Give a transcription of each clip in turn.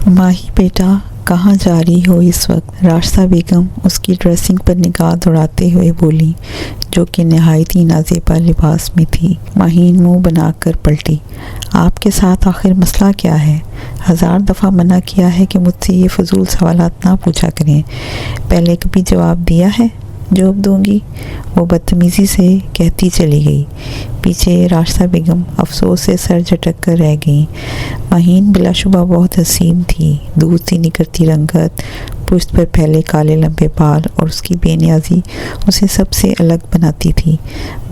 ماہی بیٹا کہاں جا رہی ہو اس وقت؟ راشدہ بیگم اس کی ڈریسنگ پر نگاہ دوڑاتے ہوئے بولی، جو کہ نہایت ہی نازیبا لباس میں تھی۔ ماہین منہ بنا کر پلٹی۔ آپ کے ساتھ آخر مسئلہ کیا ہے؟ 1000 دفعہ منع کیا ہے کہ مجھ سے یہ فضول سوالات نہ پوچھا کریں۔ پہلے کبھی جواب دیا ہے جو اب دوں گی؟ وہ بدتمیزی سے کہتی چلی گئی۔ پیچھے راشدہ بیگم افسوس سے سر جھٹک کر رہ گئیں۔ ماہین بلا شبہ بہت حسین تھی۔ دودھ سی نکھرتی رنگت، پشت پر پھیلے کالے لمبے بال اور اس کی بے نیازی اسے سب سے الگ بناتی تھی۔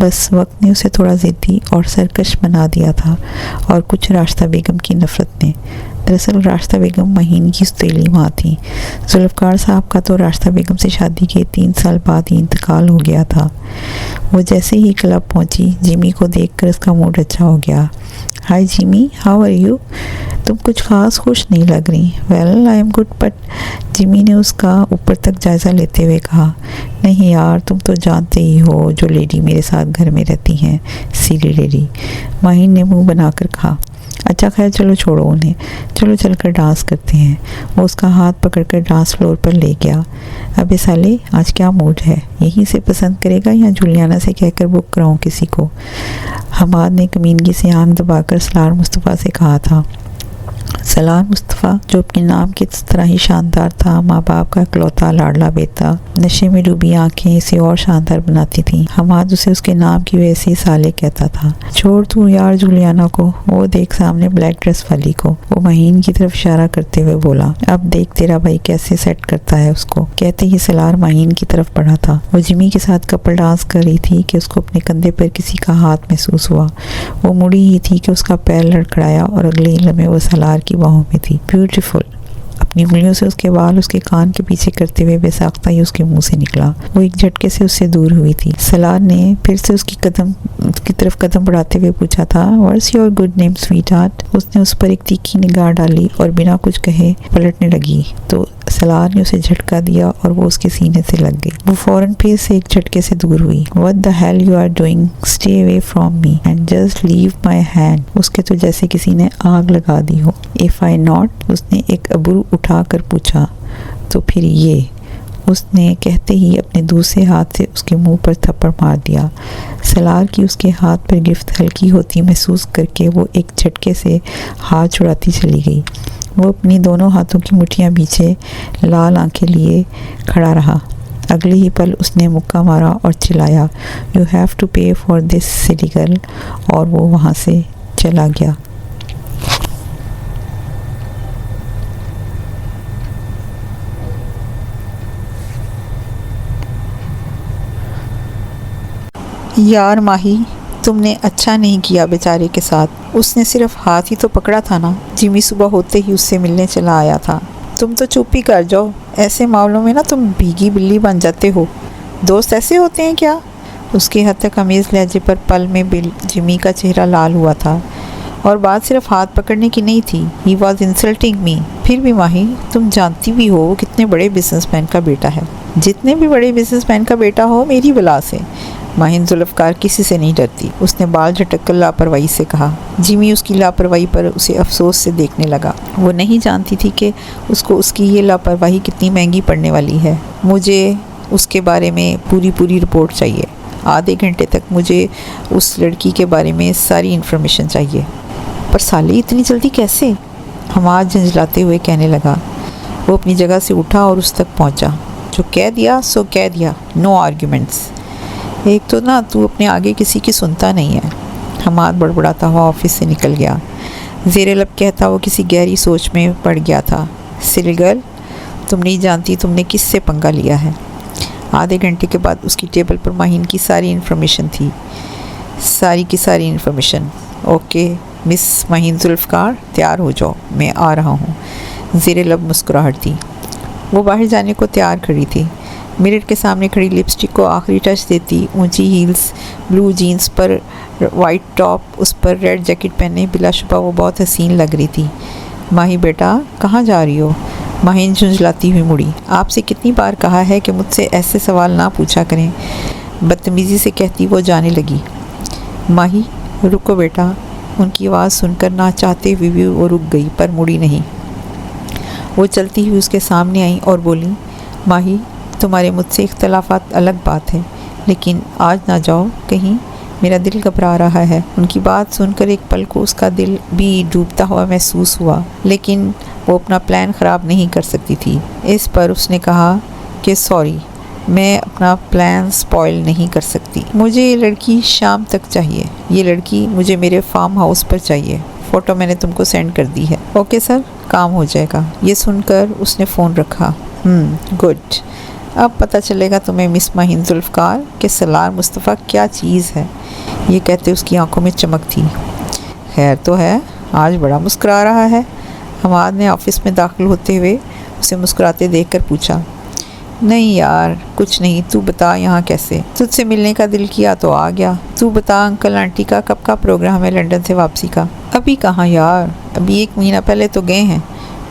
بس وقت نے اسے تھوڑا ضدی اور سرکش بنا دیا تھا، اور کچھ راشدہ بیگم کی نفرت نے۔ دراصل راشدہ بیگم ماہین کی سوتیلی ماں تھیں۔ ذوالفقار صاحب کا تو راشدہ بیگم سے شادی کے 3 سال بعد ہی انتقال ہو گیا تھا۔ وہ جیسے ہی کلب پہنچی، جیمی کو دیکھ کر اس کا موڈ اچھا ہو گیا۔ Hi Jamie, how are you? تم کچھ خاص خوش نہیں لگ رہی۔ Well I am good but, Jamie نے اس کا اوپر تک جائزہ لیتے ہوئے کہا۔ نہیں یار، تم تو جانتے ہی ہو جو لیڈی میرے ساتھ گھر میں رہتی ہیں، سیلی لیڈی، ماہین نے منہ بنا کر کہا۔ اچھا خیر، چلو چھوڑو انہیں، چلو چل کر ڈانس کرتے ہیں۔ وہ اس کا ہاتھ پکڑ کر ڈانس فلور پر لے گیا۔ ابے سالے، آج کیا موڈ ہے؟ یہیں سے پسند کرے گا یا جولیانا سے کہہ کر بک کراؤں کسی کو؟ حماد نے کمینگی سے آنکھ دبا کر سلار مصطفیٰ سے کہا تھا۔ سلار مصطفیٰ، جو اپنے نام کی طرح ہی شاندار تھا، ماں باپ کا اکلوتا لاڈلا بیٹا، نشے میں ڈوبی آنکھیں اسے اور شاندار بناتی تھیں۔ حماد اسے اس کے نام کی وجہ سے سالے کہتا تھا۔ چھوڑ تو یار جولیانا کو، وہ دیکھ سامنے بلیک ڈریس والی کو، وہ ماہین کی طرف اشارہ کرتے ہوئے بولا۔ اب دیکھ تیرا بھائی کیسے سیٹ کرتا ہے اس کو۔ کہتے ہی سلار ماہین کی طرف بڑھا تھا۔ وہ جمی کے ساتھ کپل ڈانس کر رہی تھی کہ اس کو اپنے کندھے پر کسی کا ہاتھ محسوس ہوا۔ وہ مڑی ہی تھی کہ اس کا پیر لڑکھڑایا اور اگلے ہی لمحے وہ سلار کی باہوں میں تھی۔ بیوٹیفل۔ اپنی انگلیوں سے اس کے بال اس کے کان کے پیچھے کرتے ہوئے بے ساختہ ہی اس کے منہ سے نکلا۔ وہ ایک جھٹکے سے اس سے دور ہوئی تھی۔ سلار نے پھر سے اس کی طرف قدم بڑھاتے ہوئے پوچھا تھا، what's your good name sweetheart? اس نے اس پر ایک تیکھی نگاہ ڈالی اور بنا کچھ کہے پلٹنے لگی تو سلار نے اسے جھٹکا دیا اور وہ اس کے سینے سے لگ گئی۔ وہ فوراً پھر سے ایک جھٹکے سے دور ہوئی۔ What the hell you are doing? Stay away from me and just leave my hand. اس کے تو جیسے کسی نے آگ لگا دی ہو۔ If I not؟ اس نے ایک ابرو اٹھا کر پوچھا۔ تو پھر یہ؟ اس نے کہتے ہی اپنے دوسرے ہاتھ سے اس کے منہ پر تھپڑ مار دیا۔ سلار کی اس کے ہاتھ پر گرفت ہلکی ہوتی محسوس کر کے وہ ایک جھٹکے سے ہاتھ چھڑاتی چلی گئی۔ وہ اپنی دونوں ہاتھوں کی مٹھیاں پیچھے لال آنکھیں لیے کھڑا رہا۔ اگلے ہی پل اس نے مکہ مارا اور چلایا، you have to pay for this silly girl, اور وہ وہاں سے چلا گیا۔ یار ماہی، تم نے اچھا نہیں کیا بیچارے کے ساتھ۔ اس نے صرف ہاتھ ہی تو پکڑا تھا نا۔ جمی صبح ہوتے ہی اس سے ملنے چلا آیا تھا۔ تم تو چپ ہی کر جاؤ، ایسے معاملوں میں نا تم بھیگی بلی بن جاتے ہو۔ دوست ایسے ہوتے ہیں کیا؟ اس کے حد تک امیز لہجے پر پل میں جمی کا چہرہ لال ہوا تھا۔ اور بات صرف ہاتھ پکڑنے کی نہیں تھی، ہی واز انسلٹنگ می۔ پھر بھی ماہی، تم جانتی بھی ہو وہ کتنے بڑے بزنس مین کا بیٹا ہے۔ جتنے بھی بڑے بزنس مین کا بیٹا ہو، میری بلا سے۔ ماہین ذوالفقار کسی سے نہیں ڈرتی، اس نے بال جھٹک کر لاپرواہی سے کہا۔ جمی اس کی لاپرواہی پر اسے افسوس سے دیکھنے لگا۔ وہ نہیں جانتی تھی کہ اس کو اس کی یہ لاپرواہی کتنی مہنگی پڑنے والی ہے۔ مجھے اس کے بارے میں پوری رپورٹ چاہیے۔ آدھے گھنٹے تک مجھے اس لڑکی کے بارے میں ساری انفارمیشن چاہیے۔ پر سالے اتنی جلدی کیسے؟ حماد جھنجھلاتے ہوئے کہنے لگا۔ وہ اپنی جگہ سے اٹھا اور اس تک پہنچا۔ جو کہہ دیا سو کہہ دیا، نو آرگیومنٹس۔ ایک تو نا تو اپنے آگے کسی کی سنتا نہیں ہے۔ حماد بڑبڑاتا ہوا آفس سے نکل گیا۔ زیر لب کہتا وہ کسی گہری سوچ میں پڑ گیا تھا۔ سلی گرل، تم نہیں جانتی تم نے کس سے پنگا لیا ہے۔ آدھے گھنٹے کے بعد اس کی ٹیبل پر ماہین کی ساری انفارمیشن تھی، ساری کی ساری انفارمیشن۔ اوکے مس ماہین ذوالفقار، تیار ہو جاؤ، میں آ رہا ہوں۔ زیر لب مسکراہٹ تھی۔ وہ باہر جانے کو تیار کھڑی تھی۔ مرر کے سامنے کھڑی لپسٹک کو آخری ٹچ دیتی، اونچی ہیلز، بلو جینز پر وائٹ ٹاپ، اس پر ریڈ جیکٹ پہنے بلا شبہ وہ بہت حسین لگ رہی تھی۔ ماہی بیٹا، کہاں جا رہی ہو؟ ماہین جھنجھلاتی ہوئی مڑی۔ آپ سے کتنی بار کہا ہے کہ مجھ سے ایسے سوال نہ پوچھا کریں، بدتمیزی سے کہتی وہ جانے لگی۔ ماہی رکو بیٹا، ان کی آواز سن کر نہ چاہتے ہوئے بھی وہ رک گئی، پر مڑی نہیں۔ وہ چلتی ہوئی اس کے سامنے آئیں اور بولی، ماہی تمہارے مجھ سے اختلافات الگ بات ہے، لیکن آج نہ جاؤ کہیں، میرا دل گھبرا رہا ہے۔ ان کی بات سن کر ایک پل کو اس کا دل بھی ڈوبتا ہوا محسوس ہوا، لیکن وہ اپنا پلان خراب نہیں کر سکتی تھی۔ اس پر اس نے کہا کہ سوری، میں اپنا پلان سپوائل نہیں کر سکتی، مجھے یہ لڑکی شام تک چاہیے، یہ لڑکی مجھے میرے فارم ہاؤس پر چاہیے، فوٹو میں نے تم کو سینڈ کر دی ہے۔ اوکے سر، کام ہو جائے گا۔ یہ سن کر اس نے فون رکھا۔ گڈ، اب پتہ چلے گا تمہیں مس ماہین ذوالفقار کہ سالار مصطفیٰ کیا چیز ہے، یہ کہتے اس کی آنکھوں میں چمک تھی۔ خیر تو ہے، آج بڑا مسکرا رہا ہے۔ حماد نے آفس میں داخل ہوتے ہوئے اسے مسکراتے دیکھ کر پوچھا۔ نہیں یار، کچھ نہیں، تو بتا یہاں کیسے؟ تجھ سے ملنے کا دل کیا تو آ گیا۔ تو بتا انکل آنٹی کا کب کا پروگرام ہے لنڈن سے واپسی کا؟ ابھی کہاں یار، ابھی 1 مہینہ پہلے تو گئے ہیں،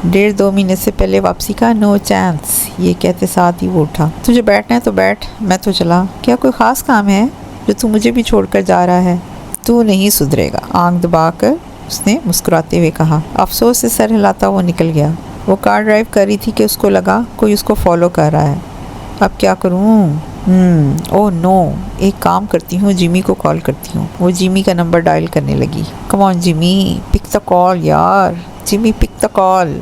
1.5-2 مہینے سے پہلے واپسی کا نو چانس۔ یہ کہتے ساتھ ہی وہ اٹھا۔ تجھے بیٹھنا ہے تو بیٹھ، میں تو چلا۔ کیا کوئی خاص کام ہے جو تو مجھے بھی چھوڑ کر جا رہا ہے؟ تو نہیں سدھرے گا، آنکھ دبا کر اس نے مسکراتے ہوئے کہا۔ افسوس سے سر ہلاتا وہ نکل گیا۔ وہ کار ڈرائیو کر رہی تھی کہ اس کو لگا کوئی اس کو فالو کر رہا ہے۔ اب کیا کروں؟ اوہ نو، ایک کام کرتی ہوں، جیمی کو کال کرتی ہوں۔ وہ جیمی کا نمبر ڈائل کرنے لگی۔ کم آن جیمی، پک دا کال یار، جیمی پک دا کال۔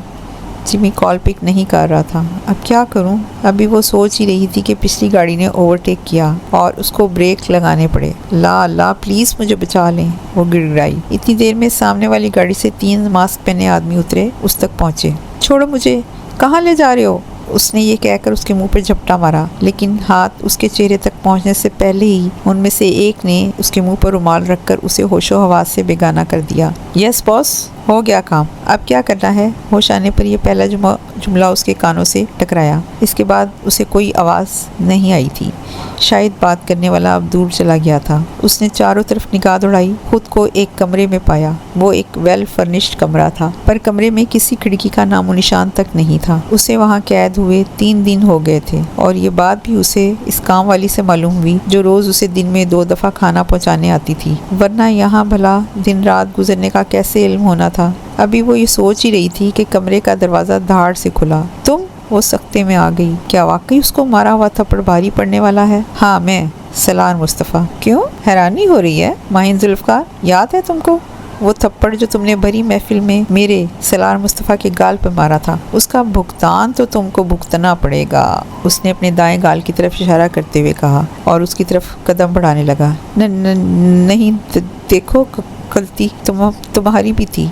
جیمی کال پک نہیں کر رہا تھا۔ اب کیا کروں؟ ابھی وہ سوچ ہی رہی تھی کہ پچھلی گاڑی نے اوورٹیک کیا اور اس کو بریک لگانے پڑے۔ لا اللہ پلیز مجھے بچا لیں، وہ گڑ گڑائی۔ اتنی دیر میں سامنے والی گاڑی سے 3 ماسک پہنے آدمی اترے، اس تک پہنچے۔ چھوڑو مجھے، کہاں لے جا رہے ہو؟ اس نے یہ کہہ کر اس کے منہ پر جھپٹا مارا، لیکن ہاتھ اس کے چہرے تک پہنچنے سے پہلے ہی ان میں سے ایک نے اس کے منہ پر رومال رکھ کر اسے ہوش و حواس سے بیگانہ کر دیا۔ یس باس، ہو گیا کام، اب کیا کرنا ہے؟ ہوش آنے پر یہ پہلا جملہ اس کے کانوں سے ٹکرایا۔ اس کے بعد اسے کوئی آواز نہیں آئی تھی، شاید بات کرنے والا اب دور چلا گیا تھا۔ اس نے چاروں طرف نگاہ دوڑائی، خود کو ایک کمرے میں پایا۔ وہ ایک ویل فرنشڈ کمرہ تھا، پر کمرے میں کسی کھڑکی کا نام و نشان تک نہیں تھا۔ اسے وہاں قید ہوئے 3 دن ہو گئے تھے، اور یہ بات بھی اسے اس کام والی سے معلوم ہوئی جو روز اسے دن میں 2 دفعہ کھانا پہنچانے آتی تھی، ورنہ یہاں بھلا دن رات گزرنے کا کیسے علم ہونا تھا۔ ابھی وہ یہ سوچ ہی رہی تھی کہ کمرے کا دروازہ دھاڑ سے کھلا۔ تم؟ وہ سکتے میں آ گئی۔ کیا واقعی اس کو مارا ہوا تھپڑ بھاری پڑنے والا ہے؟ ہاں میں، سالار مصطفیٰ۔ کیوں حیرانی ہو رہی ہے ماہین ذوالفقار؟ یاد ہے تم کو وہ تھپڑ جو تم نے بھری محفل میں میرے سالار مصطفیٰ کے گال پہ مارا تھا؟ اس کا بھگتان تو تم کو بھگتنا پڑے گا، اس نے اپنے دائیں گال کی طرف اشارہ کرتے ہوئے کہا اور اس کی طرف قدم بڑھانے لگا۔ نہیں دیکھو، غلطی تمہاری بھی تھی،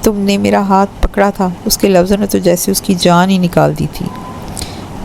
تم نے میرا ہاتھ پکڑا تھا۔ اس کے لفظوں نے تو جیسے اس کی جان ہی نکال دی تھی۔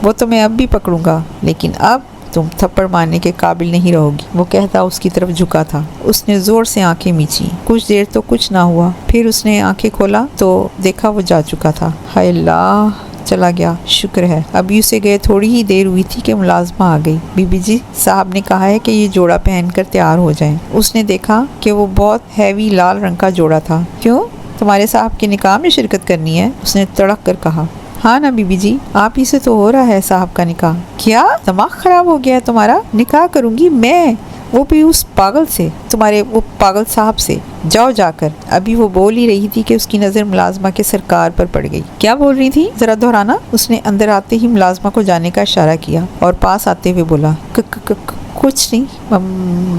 وہ تو میں اب بھی پکڑوں گا، لیکن اب تم تھپڑ مارنے کے قابل نہیں رہو گی، وہ کہتا اس کی طرف جھکا تھا۔ اس نے زور سے آنکھیں میچی، کچھ دیر تو کچھ نہ ہوا، پھر اس نے آنکھیں کھولا تو دیکھا وہ جا چکا تھا۔ ہائے اللہ، چلا گیا، شکر ہے۔ ابھی اسے گئے تھوڑی ہی دیر ہوئی تھی کہ ملازمہ آ گئی۔ بی بی جی صاحب نے کہا ہے کہ یہ جوڑا پہن کر تیار ہو جائیں۔ اس نے دیکھا کہ وہ بہت ہیوی لال رنگ کا جوڑا تھا۔ کیوں، تمہارے صاحب کے نکاح میں شرکت کرنی ہے؟ اس نے تڑک کر کہا۔ ہاں نا بی بی جی، آپ ہی سے تو ہو رہا ہے صاحب کا نکاح۔ کیا دماغ خراب ہو گیا ہے تمہارا؟ نکاح کروں گی میں، وہ بھی اس پاگل سے، تمہارے وہ پاگل صاحب سے۔ جاؤ جا کر۔ ابھی وہ بول ہی رہی تھی کہ اس کی نظر ملازمہ کے سرکار پر پڑ گئی۔ کیا بول رہی تھی، ذرا دہرانا؟ اس نے اندر آتے ہی ملازمہ کو جانے کا اشارہ کیا اور پاس آتے ہوئے بولا، کچھ نہیں،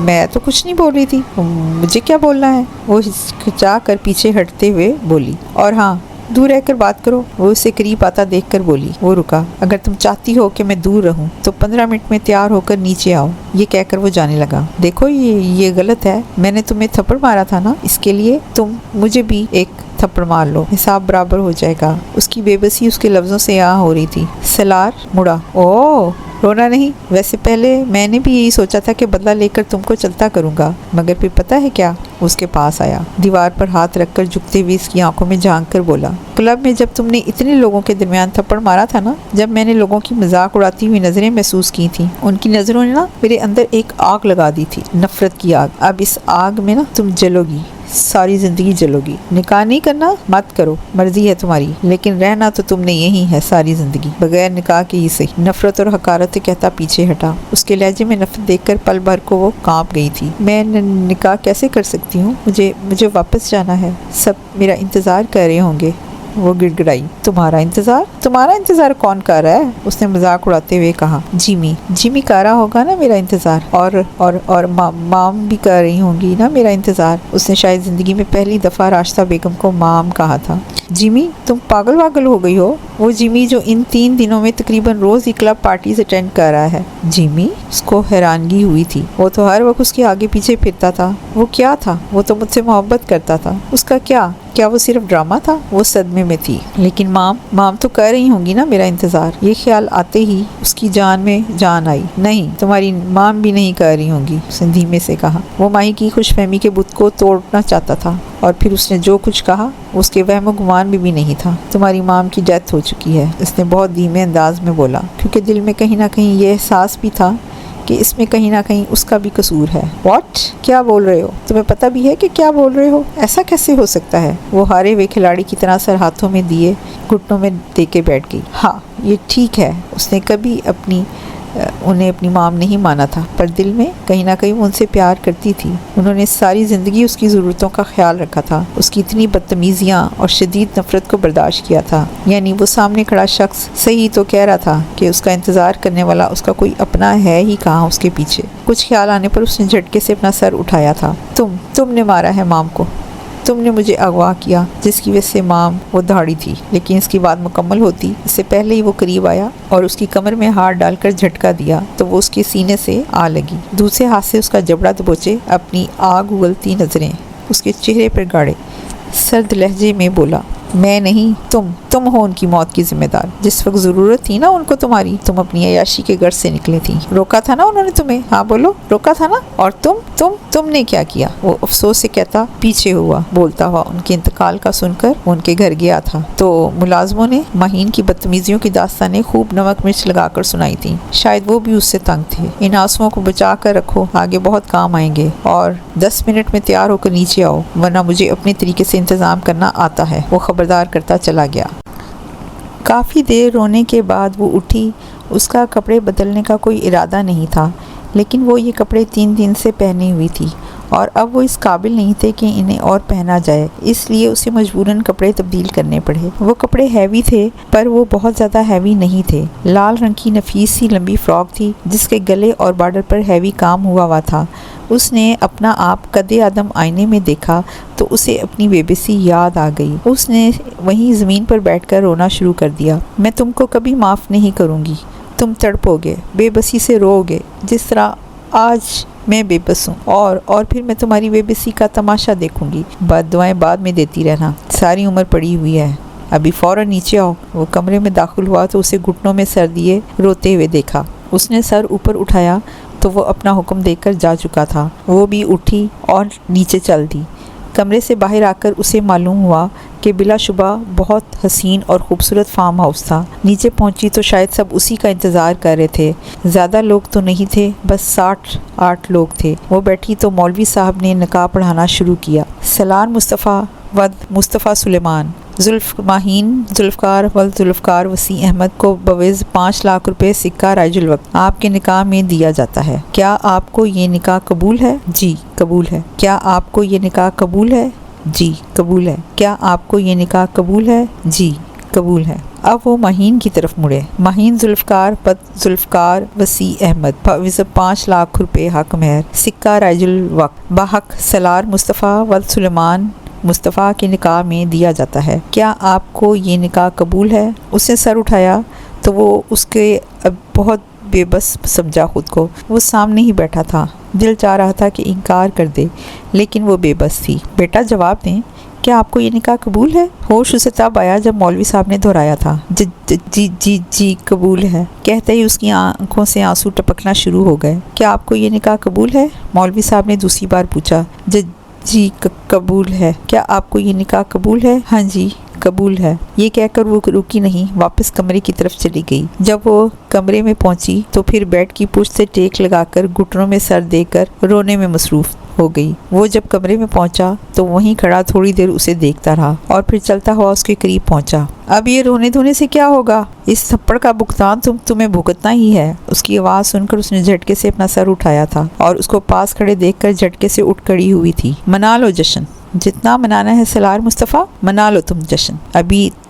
میں تو کچھ نہیں بول رہی تھی، مجھے کیا بولنا ہے؟ وہ ہچکچا کر پیچھے ہٹتے ہوئے بولی، اور ہاں دور رہ کر بات کرو۔ وہ اسے قریب آتا دیکھ کر بولی۔ وہ رکا۔ اگر تم چاہتی ہو کہ میں دور رہوں تو 15 منٹ میں تیار ہو کر نیچے آؤ، یہ کہہ کر وہ جانے لگا۔ دیکھو یہ غلط ہے، میں نے تمہیں تھپڑ مارا تھا نا، اس کے لیے تم مجھے بھی ایک تھپڑ مار لو، حساب برابر ہو جائے گا۔ اس کی بے بسی اس کے لفظوں سے یہاں ہو رہی تھی۔ سالار مڑا۔ اوہ رونا نہیں، ویسے پہلے میں نے بھی یہی سوچا تھا کہ بدلہ لے کر تم کو چلتا کروں گا، مگر پھر پتہ ہے کیا؟ اس کے پاس آیا، دیوار پر ہاتھ رکھ کر جھکتے ہوئے اس کی آنکھوں میں جھانک کر بولا، کلب میں جب تم نے اتنے لوگوں کے درمیان تھپڑ مارا تھا نا، جب میں نے لوگوں کی مذاق اڑاتی ہوئی نظریں محسوس کی تھیں، ان کی نظروں نے نا میرے اندر ایک آگ لگا دی تھی، نفرت کی آگ۔ اب اس آگ میں نا تم جلو گی، ساری زندگی جلو گی۔ نکاح نہیں کرنا مت کرو، مرضی ہے تمہاری، لیکن رہنا تو تم نے یہی ہے ساری زندگی، بغیر نکاح کے ہی صحیح۔ نفرت اور حقارت سے کہتا پیچھے ہٹا۔ اس کے لہجے میں نفرت دیکھ کر پل بھر کو وہ کانپ گئی تھی۔ میں نکاح کیسے کر سکتی ہوں؟ مجھے واپس جانا ہے، سب میرا انتظار کر رہے ہوں گے۔ وہ گڑ گڑائی۔ تمہارا انتظار کون کر رہا ہے؟ اس نے مذاق اڑاتے ہوئے کہا۔ جیمی کر رہا ہوگا نا میرا انتظار، اور مام بھی کر رہی ہوں گی نا میرا انتظار۔ اس نے شاید زندگی میں پہلی دفعہ راشدہ بیگم کو مام کہا تھا۔ جیمی تم پاگل ہو گئی ہو؟ وہ جیمی جو ان 3 دنوں میں تقریباً روز ہی کلب پارٹیز اٹینڈ کر رہا ہے۔ جیمی؟ اس کو حیرانگی ہوئی تھی، وہ تو ہر وقت اس کے آگے پیچھے پھرتا تھا۔ وہ کیا تھا؟ وہ تو مجھ سے محبت کرتا تھا۔ اس کا کیا وہ صرف ڈرامہ تھا؟ وہ صدمے میں تھی۔ لیکن مام تو کر رہی ہوں گی نا میرا انتظار۔ یہ خیال آتے ہی اس کی جان میں جان آئی۔ نہیں، تمہاری مام بھی نہیں کر رہی ہوں گی، اس نے دھیمے سے کہا۔ وہ ماہی کی خوش فہمی کے بت کو توڑنا چاہتا تھا، اور پھر اس نے جو کچھ کہا اس کے وہم و گمان میں بھی نہیں تھا۔ تمہاری مام کی ڈیتھ ہو چکی ہے، اس نے بہت دھیمے انداز میں بولا، کیونکہ دل میں کہیں نہ کہیں یہ احساس بھی تھا کہ اس میں کہیں نہ کہیں اس کا بھی قصور ہے۔ واٹ؟ کیا بول رہے ہو؟ تمہیں پتہ بھی ہے کہ کیا بول رہے ہو؟ ایسا کیسے ہو سکتا ہے؟ وہ ہارے ہوئے کھلاڑی کی طرح سر ہاتھوں میں دیے گھٹنوں میں دے کے بیٹھ گئی۔ ہاں یہ ٹھیک ہے، اس نے کبھی انہیں اپنی مام نہیں مانا تھا، پر دل میں کہیں نہ کہیں وہ ان سے پیار کرتی تھی۔ انہوں نے ساری زندگی اس کی ضرورتوں کا خیال رکھا تھا، اس کی اتنی بدتمیزیاں اور شدید نفرت کو برداشت کیا تھا۔ یعنی وہ سامنے کھڑا شخص صحیح تو کہہ رہا تھا کہ اس کا انتظار کرنے والا اس کا کوئی اپنا ہے ہی کہاں اس کے پیچھے۔ کچھ خیال آنے پر اس نے جھٹکے سے اپنا سر اٹھایا تھا۔ تم نے مارا ہے مام کو، تم نے مجھے اغوا کیا، جس کی وجہ سے مام وہ دھاڑی تھی۔ لیکن اس کی بات مکمل ہوتی، اس سے پہلے ہی وہ قریب آیا اور اس کی کمر میں ہاتھ ڈال کر جھٹکا دیا تو وہ اس کے سینے سے آ لگی۔ دوسرے ہاتھ سے اس کا جبڑا دبوچے اپنی آگ اگلتی نظریں اس کے چہرے پر گاڑے، سرد لہجے میں بولا، میں نہیں، تم ہو ان کی موت کی ذمہ دار۔ جس وقت ضرورت تھی نا ان کو تمہاری، تم اپنی عیاشی کے گھر سے نکلے تھی۔ روکا تھا نا انہوں نے تمہیں؟ ہاں بولو، روکا تھا نا؟ اور تم نے کیا کیا؟ وہ افسوس سے کہتا پیچھے ہوا، بولتا ہوا ان کے انتقال کا سن کر ان کے گھر گیا تھا تو ملازموں نے ماہین کی بدتمیزیوں کی داستانیں خوب نمک مرچ لگا کر سنائی تھیں۔ شاید وہ بھی اس سے تنگ تھے۔ ان آنسوؤں کو بچا کر رکھو، آگے بہت کام آئیں گے، اور 10 منٹ میں تیار ہو کر نیچے آؤ، ورنہ مجھے اپنے طریقے سے انتظام کرنا آتا ہے۔ وہ خبردار کرتا چلا گیا۔ کافی دیر رونے کے بعد وہ اٹھی۔ اس کا کپڑے بدلنے کا کوئی ارادہ نہیں تھا، لیکن وہ یہ کپڑے 3 دن سے پہنے ہوئی تھی اور اب وہ اس قابل نہیں تھے کہ انہیں اور پہنا جائے، اس لیے اسے مجبوراً کپڑے تبدیل کرنے پڑے۔ وہ کپڑے ہیوی تھے، پر وہ بہت زیادہ ہیوی نہیں تھے۔ لال رنگ کی نفیس سی لمبی فراک تھی جس کے گلے اور بارڈر پر ہیوی کام ہوا تھا۔ اس نے اپنا آپ قد آدم آئینے میں دیکھا تو اسے اپنی بے بسی یاد آ گئی۔ اس نے وہیں زمین پر بیٹھ کر رونا شروع کر دیا۔ میں تم کو کبھی معاف نہیں کروں گی، تم تڑپو گے، بے بسی سے رو گے، جس طرح آج میں بے بس ہوں، اور پھر میں تمہاری بے بسی کا تماشا دیکھوں گی۔ بد دعائیں بعد میں دیتی رہنا، ساری عمر پڑی ہوئی ہے، ابھی فوراً نیچے آؤ۔ وہ کمرے میں داخل ہوا تو اسے گھٹنوں میں سر دیے روتے ہوئے دیکھا۔ اس نے سر اوپر اٹھایا تو وہ اپنا حکم دے کر جا چکا تھا۔ وہ بھی اٹھی اور نیچے چل دی۔ کمرے سے باہر آ کر اسے معلوم ہوا کہ بلا شبہ بہت حسین اور خوبصورت فارم ہاؤس تھا۔ نیچے پہنچی تو شاید سب اسی کا انتظار کر رہے تھے۔ زیادہ لوگ تو نہیں تھے، بس 60-8 لوگ تھے۔ وہ بیٹھی تو مولوی صاحب نے نقاب پڑھانا شروع کیا۔ سلار مصطفیٰ ود مصطفیٰ سلیمان، ماہین ذوالفقار ولد ذوالفقار وسیع احمد کو بوز 5 لاکھ روپے سکہ رائج الوقت آپ کے نکاح میں دیا جاتا ہے۔ کیا آپ کو یہ نکاح قبول ہے؟ جی قبول ہے۔ کیا آپ کو یہ نکاح قبول ہے؟ جی قبول ہے۔ کیا آپ کو یہ نکاح قبول ہے؟ جی قبول ہے۔ اب وہ ماہین کی طرف مڑے۔ ماہین ذوالفقار ود ذوالفقار وسیع احمد، بوز 5 لاکھ روپے حق مہر، سکہ رائج الوقت بحق سلار مصطفیٰ ولد سلیمان مصطفیٰ کے نکاح میں دیا جاتا ہے۔ کیا آپ کو یہ نکاح قبول ہے؟ اس نے سر اٹھایا تو وہ اس کے اب بہت بے بس سمجھا خود کو۔ وہ سامنے ہی بیٹھا تھا، دل چاہ رہا تھا کہ انکار کر دے، لیکن وہ بے بس تھی۔ بیٹا جواب دیں، کیا آپ کو یہ نکاح قبول ہے؟ ہوش اسے تب آیا جب مولوی صاحب نے دہرایا تھا، جی قبول ہے۔ کہتے ہی اس کی آنکھوں سے آنسو ٹپکنا شروع ہو گئے۔ کیا آپ کو یہ نکاح قبول ہے؟ مولوی صاحب نے دوسری بار پوچھا۔ جی قبول ہے۔ کیا آپ کو یہ نکاح قبول ہے؟ ہاں جی قبول ہے۔ یہ کہہ کر وہ رکی نہیں، واپس کمرے کی طرف چلی گئی۔ جب وہ کمرے میں پہنچی تو پھر بیڈ کی پشت سے ٹیک لگا کر گھٹنوں میں سر دے کر رونے میں مصروف ہو گئی۔ وہ جب کمرے میں پہنچا تو وہیں کھڑا تھوڑی دیر اسے دیکھتا رہا اور پھر چلتا ہوا اس کے قریب پہنچا۔ اب یہ رونے دھونے سے کیا ہوگا؟ اس تھپڑ کا بھگتان تمہیں بھگتنا ہی ہے۔ اس کی آواز سن کر اس نے جھٹکے سے اپنا سر اٹھایا تھا اور اس کو پاس کھڑے دیکھ کر جھٹکے سے اٹھ کھڑی ہوئی تھی۔ منا لو جشن، جتنا منانا ہے سلار مصطفیٰ، منا لو تم جشن، ابھی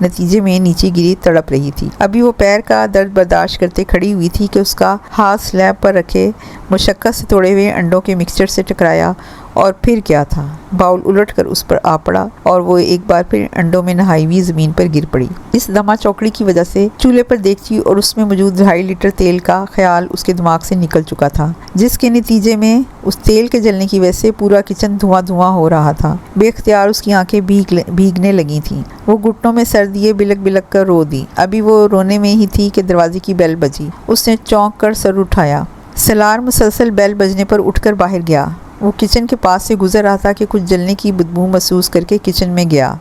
نتیجے میں نیچے گری تڑپ رہی تھی۔ ابھی وہ پیر کا درد برداشت کرتے کھڑی ہوئی تھی کہ اس کا ہاتھ سلیب پر رکھے مشقت سے توڑے ہوئے انڈوں کے مکسچر سے ٹکرایا، اور پھر کیا تھا، باؤل الٹ کر اس پر آ پڑا اور وہ ایک بار پھر انڈوں میں نہائی ہوئی زمین پر گر پڑی۔ اس دمہ چوکڑی کی وجہ سے چولہے پر دیگچی اور اس میں موجود 2.5 لیٹر تیل کا خیال اس کے دماغ سے نکل چکا تھا، جس کے نتیجے میں اس تیل کے جلنے کی وجہ سے پورا کچن دھواں دھواں ہو رہا تھا۔ بے اختیار اس کی آنکھیں بھیگنے لگی تھیں۔ وہ گھٹنوں میں سر دیے بلک بلک کر رو دی۔ ابھی وہ رونے میں ہی تھی کہ دروازے کی بیل بجی۔ اس نے چونک کر سر اٹھایا۔ سالار مسلسل بیل بجنے پر اٹھ کر باہر گیا۔ وہ کچن کے پاس سے گزر رہا تھا کہ کچھ جلنے کی بدبو محسوس کر کے کچن میں گیا۔